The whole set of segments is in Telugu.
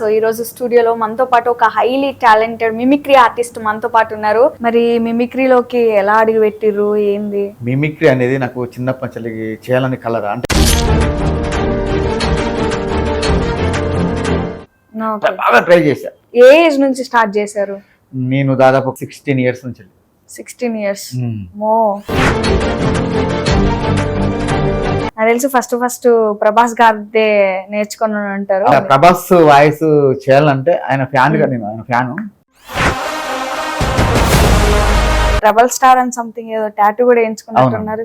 సో ఈ రోజు స్టూడియోలో మనతో పాటు ఒక హైలీ టాలెంటెడ్ మిమిక్రీ ఆర్టిస్ట్ మనతో పాటు ఉన్నారు. మరి మిమిక్రీలోకి ఎలా అడుగు పెట్టిర్రు, ఏంది? మిమిక్రీ అనేది నాకు చిన్నప్పటి నుంచి చేయాలని కలరా, అంటే బాగా ట్రై చేశా. ఏ ఏజ్ నుంచి స్టార్ట్ చేశారు? నేను దాదాపు 16 years నుంచి. 16 years. మో నాకు తెలిసి ఫస్ట్ ప్రభాస్ గారిదే నేర్చుకుని ఉంటారు. ప్రభాస్ వాయిస్ చేయాలంటే ఆయన ఫ్యాన్ గా, నేను ఆయన ఫ్యాను. రెబల్ స్టార్ అని సంథింగ్ ఏదో టాటూ కూడా వేయించుకున్నట్టున్నారు.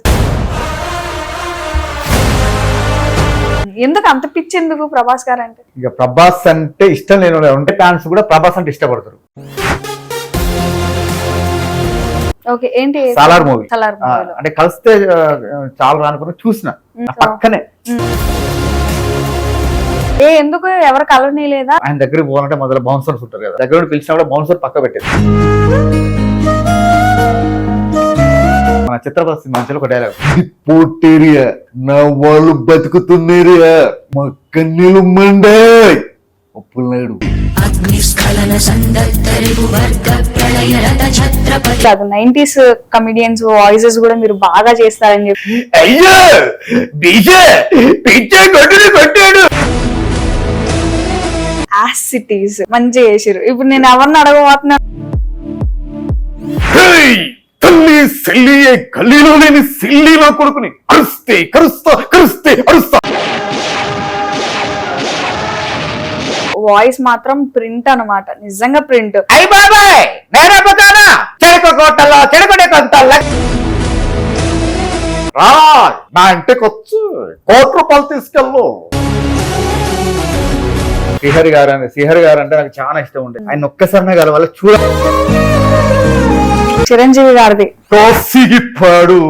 ఎందుకు అంత పిచ్చి ఎందుకు ప్రభాస్ గారు అంటే? ఇక ప్రభాస్ అంటే ఇష్టం లేని ఉంటే ఫ్యాన్స్ కూడా ప్రభాస్ అంటే ఇష్టపడతారు. ఓకే, ఏంటి సాలార్ మూవీ అంటే కలిస్తే చాలా రానుకుని చూసిన పక్కనే. ఎందుకు ఎవరు కలవని లేదా? ఆయన దగ్గరికి పోవాలంటే మొదలు బౌన్సర్స్ ఉంటారు కదా, దగ్గర పిలిచినా కూడా బౌన్సర్ పక్క పెట్టేది. మన చిత్రపతి మధ్యలో ఒక డైలాగ్, పోటేరియా నా వాళ్ళు బతుకుతున్నేరియా మా కన్నీళ్ళు మండాయ్ ఒప్పులేడు. 90s కమిడియన్స్ వాయిసెస్ కూడా మీరు బాగా చేస్తారని చెప్పి. అయ్యో కొట్టాడు యాసిటీస్ మంచిగా చేసిరు. ఇప్పుడు నేను ఎవరిని అడగబోతున్నా, తల్లి సెల్లి గల్లీలో లేని సిల్లి నా కొడుకుని కరుస్తే కరుస్తా కరుస్తే అరుస్తా. వాయిస్ మాత్రం ప్రింట్ అన్నమాట, నిజంగా ప్రింట్. అయ్య బాబాయ్ నేనే పోతానా చెరక కోటల్లో చెరకొడే కొంతల్లా రా నా ఇంటికి వచ్చి ₹1 తీసుకెళ్ళు. శ్రీహరి గారు అంటే నాకు చాలా ఇష్టం ఉంటుంది. ఆయన ఒక్కసారి కలవాలి చూడ. చిరంజీవి గారిది కాసిగిప్పాడు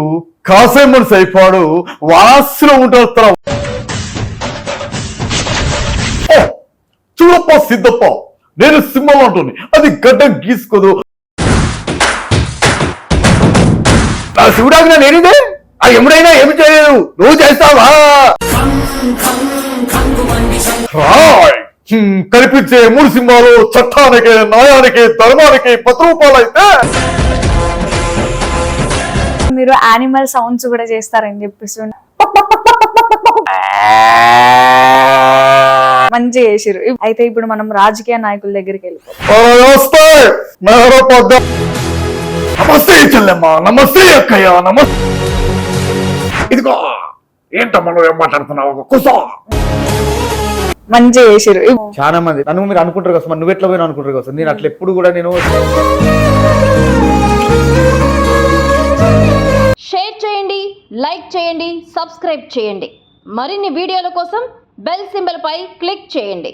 కాసేమనిసి అయిపోయాడు వాసులో ఉంటారు. చూడప్ప సిద్ధప్ప నేను సింహం అంటుంది, అది గడ్డ గీసుకోదు. నా శివుడాజ్ఞ నేనిదే, అది ఎముడైనా ఏమి చేయలేదు, నువ్వు చేస్తావా? కనిపించే 3 సింహాలు చట్టానికి న్యాయానికి ధర్మానికి 10 రూపాయలు అయితే మీరు యానిమల్ సౌండ్స్ కూడా చేస్తారని చెప్పేసి మంచి చేసిరు. అయితే ఇప్పుడు మనం రాజకీయ నాయకుల దగ్గరికి వెళ్ళిపోతాం. నమస్తే చెల్లెమ్మా, నమస్తే అక్కయ్య, నమస్తే. ఇదిగో ఏంటమ్మా నువ్వు ఏం మాట్లాడుతున్నావు? కూసో. మంచి చేసిరు. చాలా మంది నన్ను మీరు అనుకుంటారు కదా, నువ్వు ఎట్లా పోయినా అనుకుంటారు కదా. నేను అట్లా ఎప్పుడు కూడా నేను షేర్ చేయండి, లైక్ చేయండి, సబ్స్క్రైబ్ చేయండి. మరిన్ని వీడియోల కోసం బెల్ సింబల్ పై క్లిక్ చేయండి.